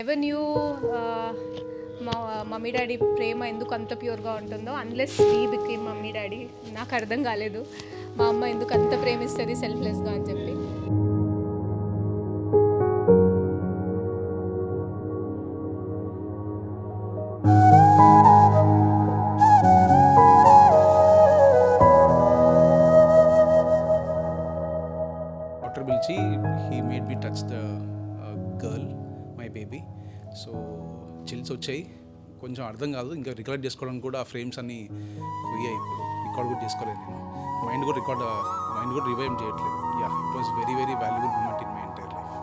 Never knew మా mummy daddy ప్రేమ ఎందుకు అంత ప్యూర్గా ఉంటుందో. Unless we became mummy daddy. నాకు అర్థం కాలేదు మా అమ్మ ఎందుకు అంత ప్రేమిస్తుంది సెల్ఫ్లెస్గా అని చెప్పి. డాక్టర్ పిలిచి he made me touch the girl my baby. So chills వచ్చాయి, కొంచెం అర్థం కాదు. ఇంకా రికార్డ్ చేసుకోవడానికి కూడా ఆ ఫ్రేమ్స్ అన్నీ పోయాయి. ఇప్పుడు రికార్డ్ కూడా చేసుకోలేదు నేను. మైండ్ కూడా రివైవ్ చేయట్లేదు. Yeah, it was very very valuable moment in my entire life.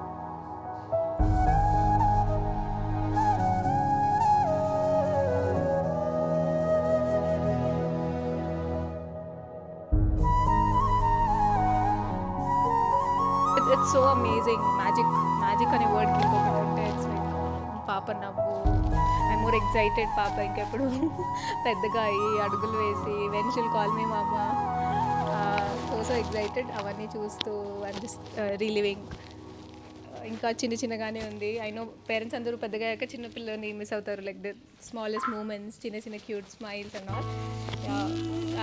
It's so amazing. Magic అనే వర్డ్కి ఇంకొకటి ఉంటే ఇట్స్ లైక్ పాప నవ్వు. ఐ మోర్ ఎక్సైటెడ్ పాప ఇంకెప్పుడు పెద్దగా అయ్యి అడుగులు వేసి వెన్ షిల్ కాల్ మీ మామ. సో ఎక్సైటెడ్ అవన్నీ చూస్తూ రీలివింగ్. ఇంకా చిన్నగానే ఉంది. ఐ నో పేరెంట్స్ అందరూ పెద్దగా అయ్యాక చిన్నపిల్లని మిస్ అవుతారు. లైక్ ద స్మాలెస్ట్ మూమెంట్స్, చిన్న cute smiles and all.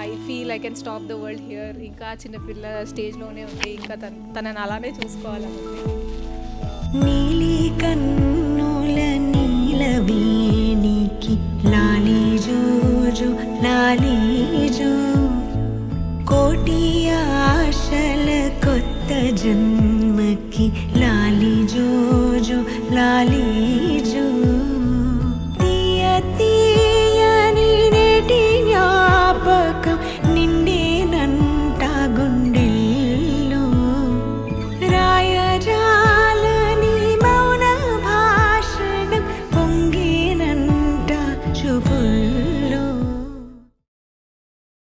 I feel I can stop the world here. ఇంకా చిన్నపిల్ల స్టేజ్లోనే ఉంది. ఇంకా తనని అలానే చూసుకోవాలనుంది. నీలి కన్నుల నీలవేణికి లాలి జోజో లాలి జో, కోటి ఆశల కొత్త జన్మకి లాలి జోజో లాలి జో. తీయ తీయని నేటి జ్ఞాపకం నిండేనంట గుండెల్లో, రాయజాలని మౌన భాషణం పొంగేనంట చూపుల్లో.